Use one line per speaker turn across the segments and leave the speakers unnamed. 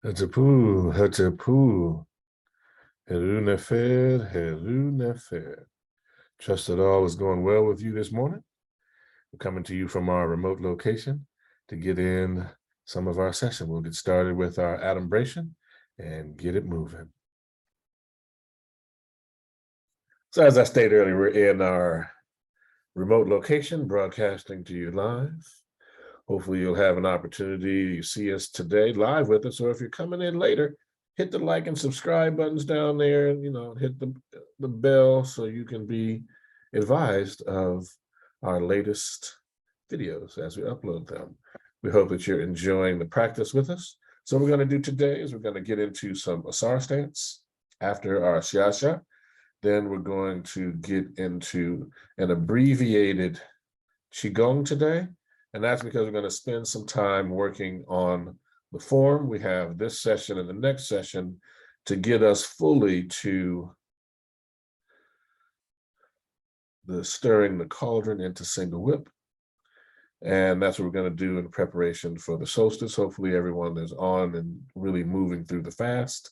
Hatapu. Heru Nefer, Heru Nefer. Trust that all is going well with you this morning. We're coming to you from our remote location to get in some of our session. We'll get started with our adumbration and get it moving. So as I stated earlier, we're in our remote location, broadcasting to you live. Hopefully you'll have an opportunity to see us today live with us, or if you're coming in later, hit the like and subscribe buttons down there, and hit the bell so you can be advised of our latest videos as we upload them. We hope that you're enjoying the practice with us. So what we're going to do today is we're going to get into some Asar stance after our Shaashaa. Then we're going to get into an abbreviated Qigong today. And that's because we're going to spend some time working on the form. We have this session and the next session to get us fully to the stirring the cauldron into single whip. And that's what we're going to do in preparation for the solstice. Hopefully everyone is on and really moving through the fast,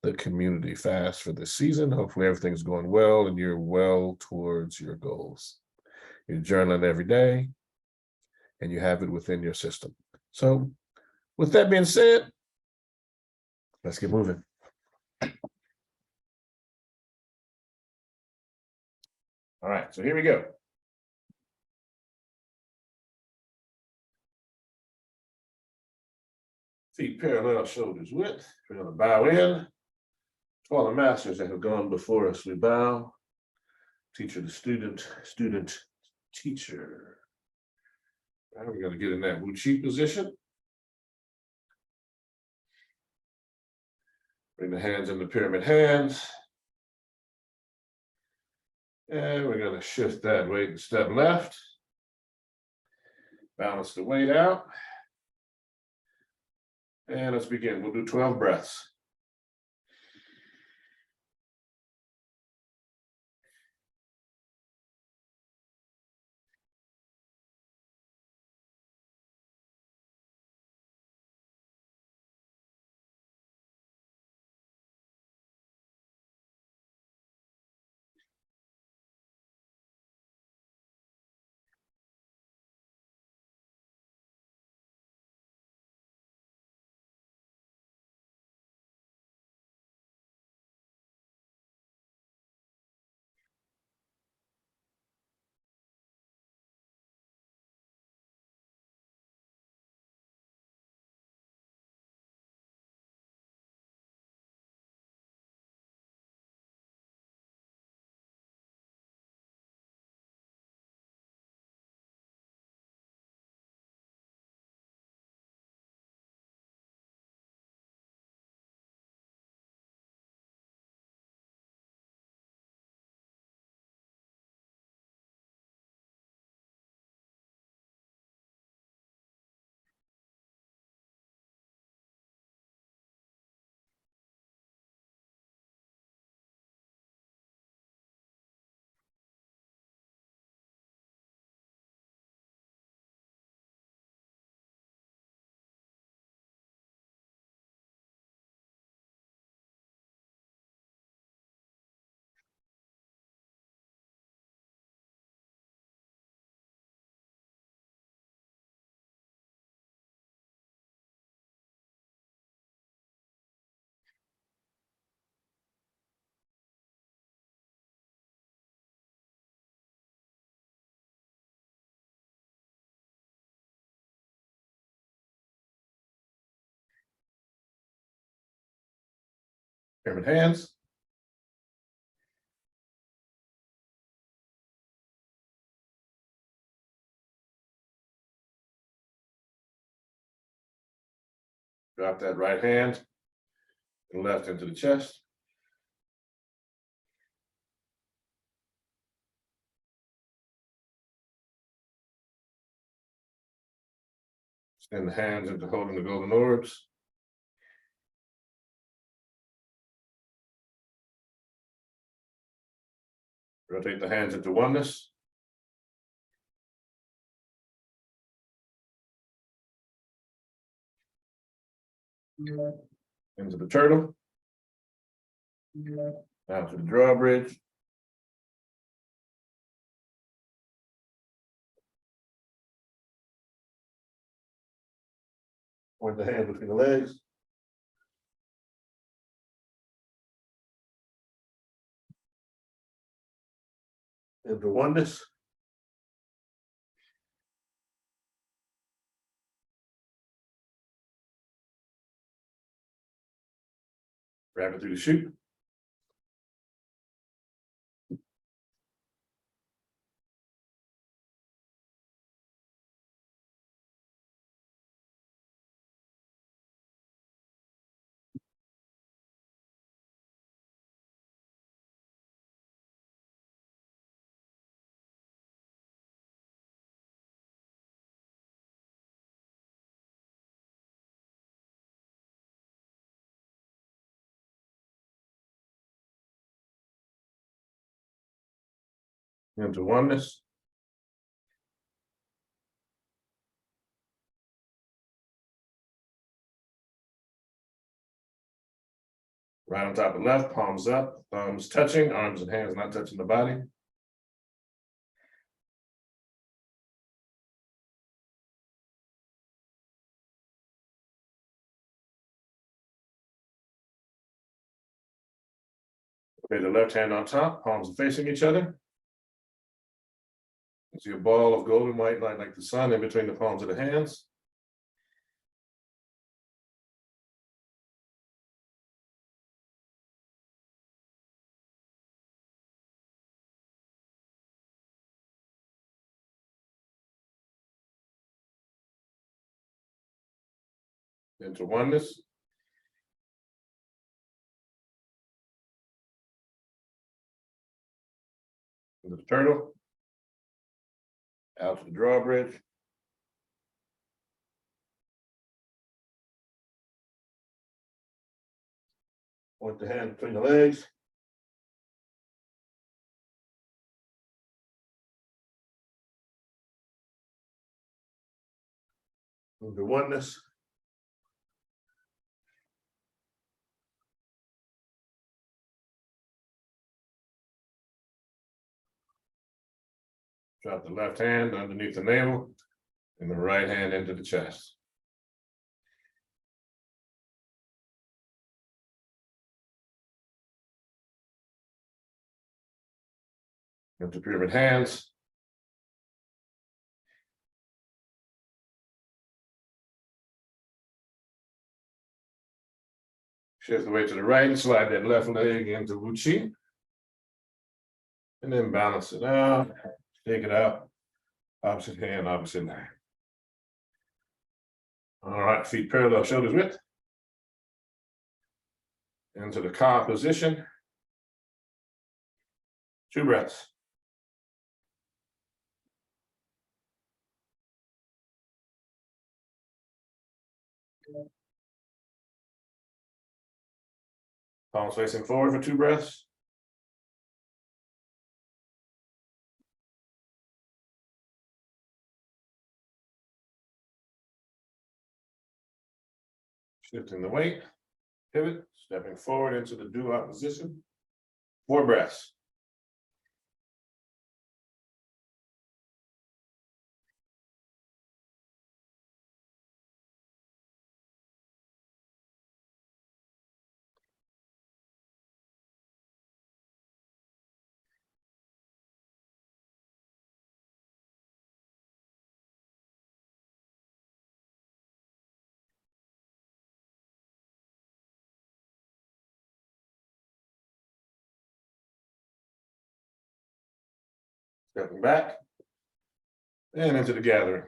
the community fast for this season. Hopefully everything's going well and you're well towards your goals. You're journaling every day and you have it within your system. So with that being said, let's get moving. All right, so here we go. Feet parallel, shoulders width. We're going to bow in. To all the masters that have gone before us, we bow. Teacher to student, student, teacher. All right, we're going to get in that Wu Chi position. Bring the hands into pyramid hands. And we're going to shift that weight and step left. Balance the weight out. And let's begin. We'll do 12 breaths. Pyramid hands. Drop that right hand and left into the chest. Extend the hands into holding the golden orbs. Rotate the hands into oneness. Into the turtle. Out to the drawbridge. Point the hand between the legs. Into oneness. Grab it through the chute. Into oneness. Right on top of left, palms up, thumbs touching, arms and hands not touching the body. Okay, the left hand on top, palms are facing each other. You see a ball of golden white light like the sun in between the palms of the hands. Into oneness. Into the turtle. Out to the drawbridge. Point the hand between the legs. Into oneness. Drop the left hand underneath the navel and the right hand into the chest. Into pyramid hands. Shift the weight to the right and slide that left leg into Wuchi. And then balance it out, take it out. Opposite hand, opposite leg. All right, feet parallel, shoulders width. Into the KhASA position. 2 breaths. Palms facing forward for 2 breaths. Shifting the weight, pivot, stepping forward into the do-out position. 4 breaths. Stepping back and into the gathering.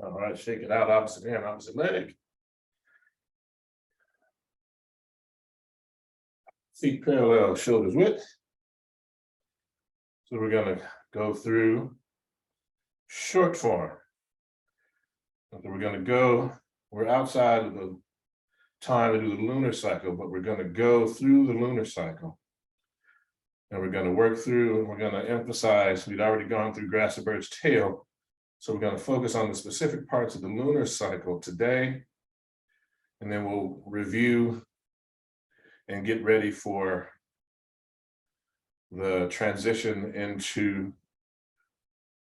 All right, shake it out, opposite hand, opposite leg. Feet parallel, shoulders width. So we're gonna go through short form. So we're outside of the time to do the lunar cycle, but we're gonna go through the lunar cycle. And we're gonna work through, and we're gonna emphasize, we'd already gone through grasp the bird's tail. So we're gonna focus on the specific parts of the lunar cycle today. And then we'll review and get ready for the transition into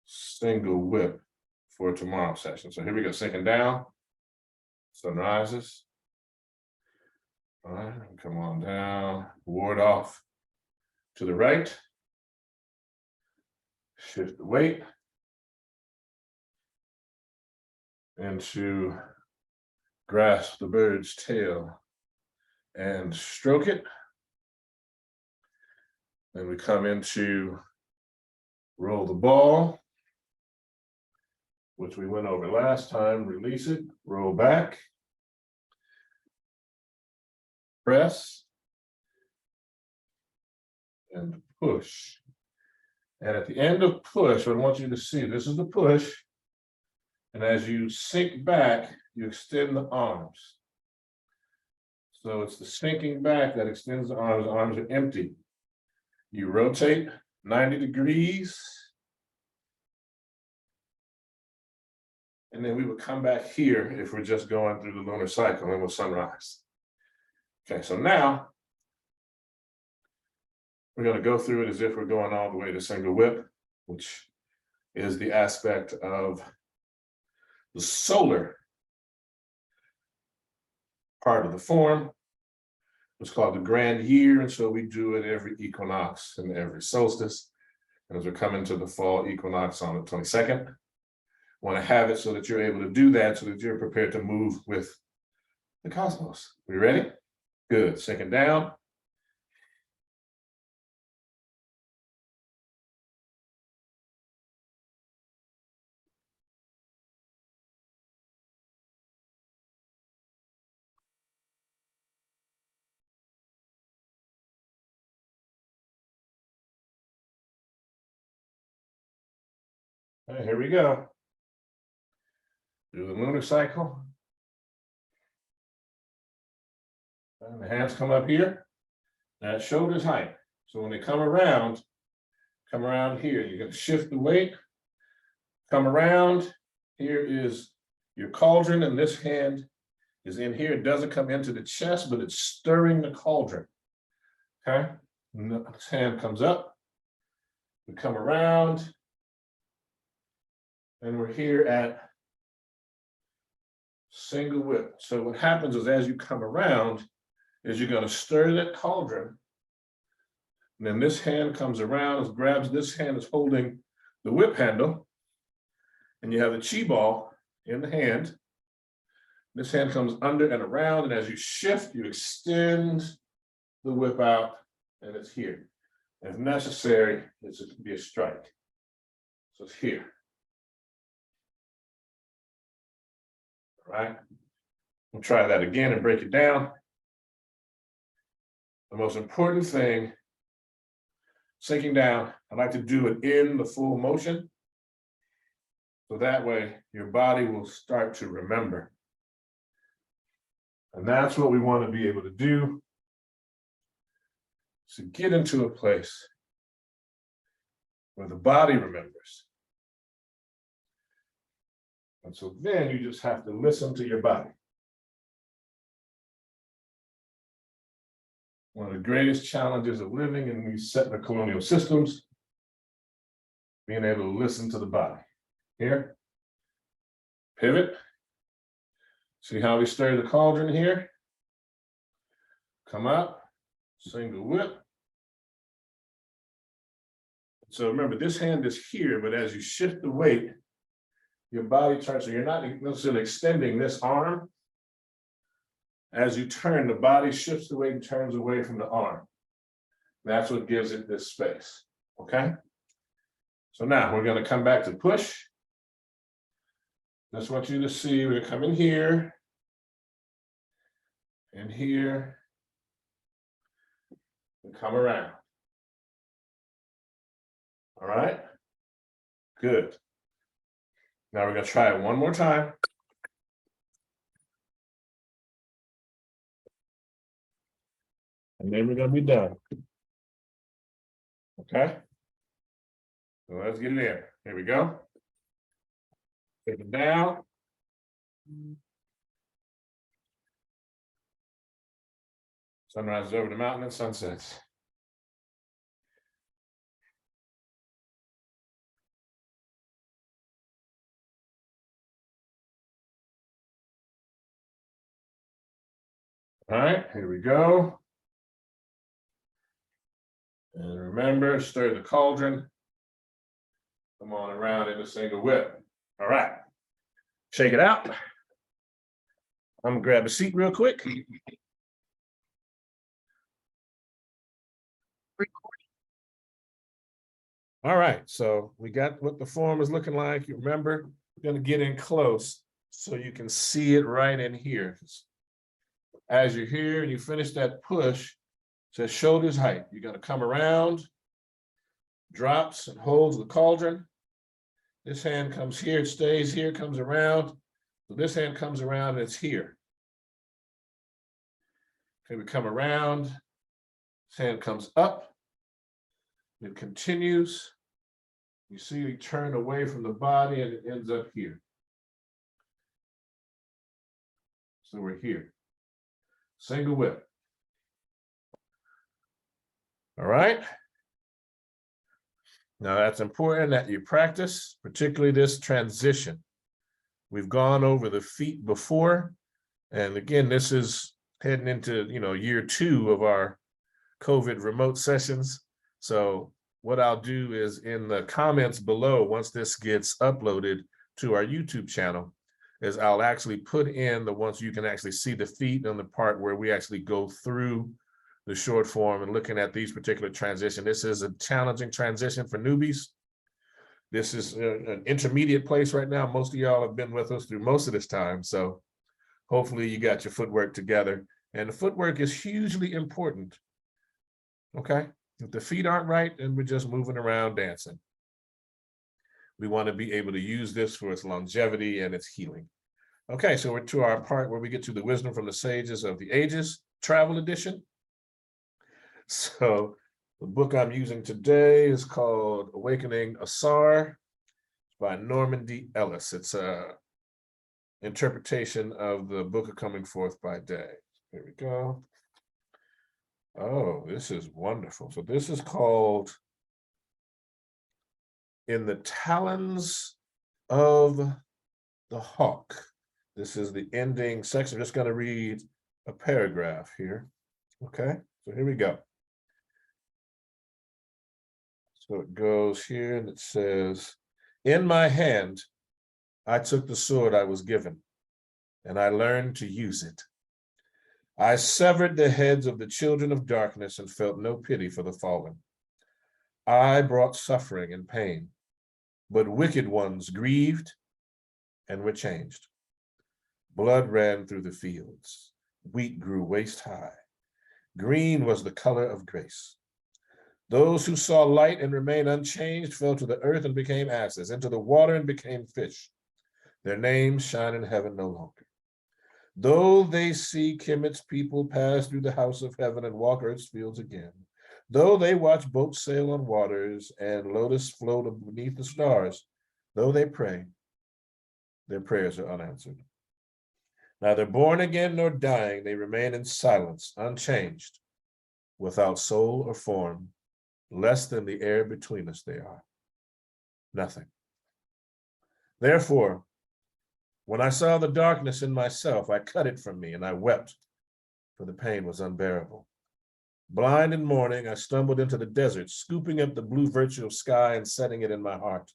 single whip for tomorrow's session. So here we go, sinking down, sun rises. All right, come on down, ward off to the right. Shift the weight into grasp the bird's tail and stroke it. Then we come into roll the ball, which we went over last time. Release it, roll back, press, and push. And at the end of push, what I want you to see, this is the push. And as you sink back, you extend the arms. So it's the sinking back that extends the arms. The arms are empty. You rotate 90 degrees. And then we would come back here if we're just going through the lunar cycle and we'll sunrise. Okay, so now we're going to go through it as if we're going all the way to single whip, which is the aspect of the solar part of the form. It's called the grand year, and so we do it every equinox and every solstice. And as we're coming to the fall equinox on the 22nd, want to have it so that you're able to do that, so that you're prepared to move with the cosmos. We ready? Good. Sinking down. All right, here we go. Do the lunar cycle. And the hands come up here. That shoulder's height. So when they come around here. You're going to shift the weight. Come around. Here is your cauldron, and this hand is in here. It doesn't come into the chest, but it's stirring the cauldron. Okay? And this hand comes up. We come around. And we're here at single whip. So what happens is as you come around, is you're going to stir that cauldron. And then this hand comes around, grabs this hand is holding the whip handle. And you have the chi ball in the hand. This hand comes under and around, and as you shift, you extend the whip out, and it's here. If necessary, it could be a strike. So it's here. All right. We'll try that again and break it down. The most important thing, sinking down, I like to do it in the full motion. So that way your body will start to remember. And that's what we want to be able to do. So get into a place where the body remembers. And so then you just have to listen to your body. One of the greatest challenges of living in these settler colonial systems, being able to listen to the body. Here, pivot. See how we stir the cauldron here? Come up, single whip. So remember, this hand is here, but as you shift the weight, your body turns, so you're not necessarily extending this arm. As you turn, the body shifts the weight and turns away from the arm. That's what gives it this space, okay? So now we're gonna come back to push. Just want you to see we're coming here and here and come around. All right, good. Now we're going to try it one more time. And then we're going to be done. Okay, so let's get it in. Here we go. Take it down. Sunrise is over the mountain and sunsets. All right, here we go. And remember, stir the cauldron. Come on around in a single whip. All right, shake it out. I'm gonna grab a seat real quick. All right, so we got what the form is looking like. You remember, we're gonna get in close so you can see it right in here. As you're here and you finish that push, says shoulders height. You gotta come around, drops and holds the cauldron. This hand comes here, it stays here, comes around. So this hand comes around and it's here. Okay, we come around, this hand comes up, it continues. You see we turn away from the body and it ends up here. So we're here. Single whip. All right. Now that's important that you practice, particularly this transition. We've gone over the feet before. And again, this is heading into, year 2 of our COVID remote sessions. So what I'll do is in the comments below, once this gets uploaded to our YouTube channel, is I'll actually put in the ones you can actually see the feet on the part where we actually go through the short form and looking at these particular transitions. This is a challenging transition for newbies. This is an intermediate place right now. Most of y'all have been with us through most of this time. So hopefully you got your footwork together. And the footwork is hugely important. Okay, if the feet aren't right, then we're just moving around dancing. We want to be able to use this for its longevity and its healing. Okay, so we're to our part where we get to the wisdom from the sages of the ages, travel edition. So the book I'm using today is called Awakening Asar by Norman D. Ellis. It's a interpretation of the Book of Coming Forth by Day. Here we go. Oh, this is wonderful. So this is called In the Talons of the Hawk. This is the ending section. I'm just going to read a paragraph here. Okay, so here we go. So it goes here and it says, in my hand, I took the sword I was given, and I learned to use it. I severed the heads of the children of darkness and felt no pity for the fallen. I brought suffering and pain, but wicked ones grieved and were changed. Blood ran through the fields. Wheat grew waist high. Green was the color of grace. Those who saw light and remained unchanged fell to the earth and became asses, into the water and became fish. Their names shine in heaven no longer. Though they see Kemet's people pass through the house of heaven and walk earth's fields again, though they watch boats sail on waters and lotus float beneath the stars, though they pray, their prayers are unanswered. Neither born again nor dying, they remain in silence, unchanged, without soul or form, less than the air between us they are. Nothing. Therefore, when I saw the darkness in myself, I cut it from me and I wept, for the pain was unbearable. Blind and mourning, I stumbled into the desert, scooping up the blue virtue of sky and setting it in my heart.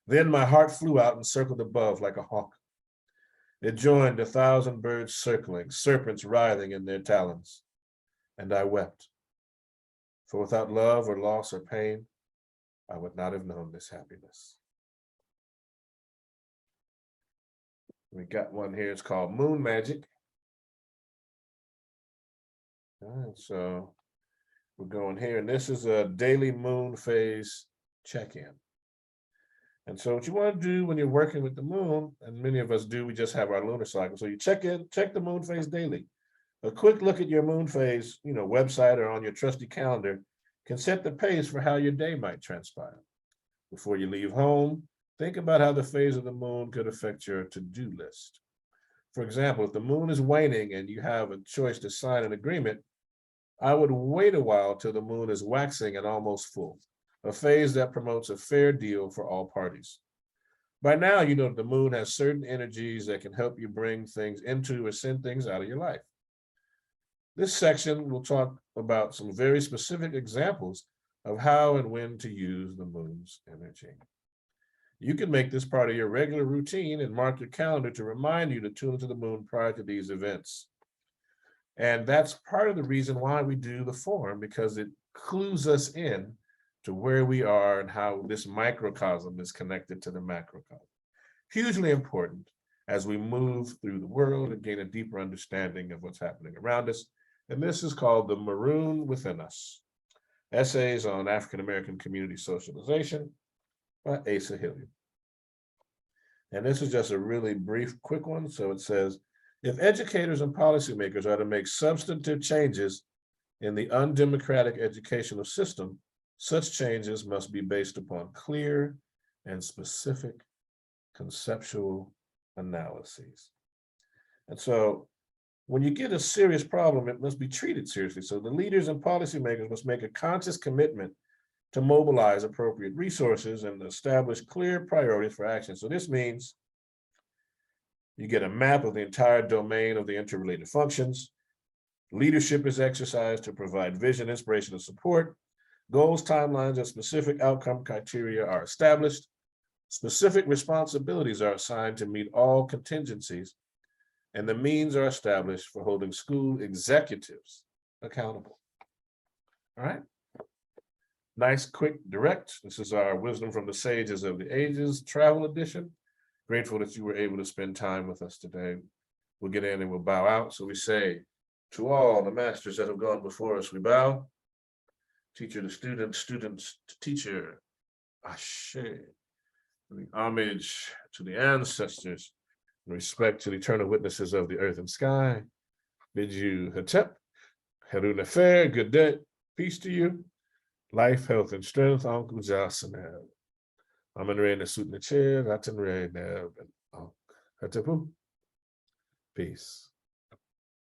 Then my heart flew out and circled above like a hawk. It joined 1,000 birds circling, serpents writhing in their talons, and I wept. For without love or loss or pain, I would not have known this happiness. We got one here, it's called Moon Magic. All right, so we're going here, and this is a daily moon phase check-in. And so what you want to do when you're working with the moon, and many of us do, we just have our lunar cycle. So you check the moon phase daily. A quick look at your moon phase, website or on your trusty calendar can set the pace for how your day might transpire. Before you leave home, think about how the phase of the moon could affect your to-do list. For example, if the moon is waning and you have a choice to sign an agreement, I would wait a while till the moon is waxing and almost full, a phase that promotes a fair deal for all parties. By now, you know the moon has certain energies that can help you bring things into or send things out of your life. This section will talk about some very specific examples of how and when to use the moon's energy. You can make this part of your regular routine and mark your calendar to remind you to tune into the moon prior to these events. And that's part of the reason why we do the form, because it clues us in to where we are and how this microcosm is connected to the macrocosm. Hugely important as we move through the world and gain a deeper understanding of what's happening around us. And this is called The Maroon Within Us, Essays on African-American Community Socialization by Asa Hilliard. And this is just a really brief, quick one. So it says, if educators and policymakers are to make substantive changes in the undemocratic educational system, such changes must be based upon clear and specific conceptual analyses. And so when you get a serious problem, it must be treated seriously. So the leaders and policymakers must make a conscious commitment to mobilize appropriate resources and establish clear priorities for action. So this means you get a map of the entire domain of the interrelated functions. Leadership is exercised to provide vision, inspiration, and support. Goals, timelines, and specific outcome criteria are established. Specific responsibilities are assigned to meet all contingencies, and the means are established for holding school executives accountable. All right. Nice, quick, direct. This is our Wisdom from the Sages of the Ages travel edition. Grateful that you were able to spend time with us today. We'll get in and we'll bow out. So we say, to all the masters that have gone before us, we bow. Teacher to student, students to teacher. Ashe. Homage to the ancestors. Respect to the eternal witnesses of the earth and sky. Bid you Hetep, Heru Nefer, good day, peace to you. Life, health, and strength, Uncle Jasanel. Amen Re Nesut Neche, Ratten Re Neb, and Hetepu. Peace.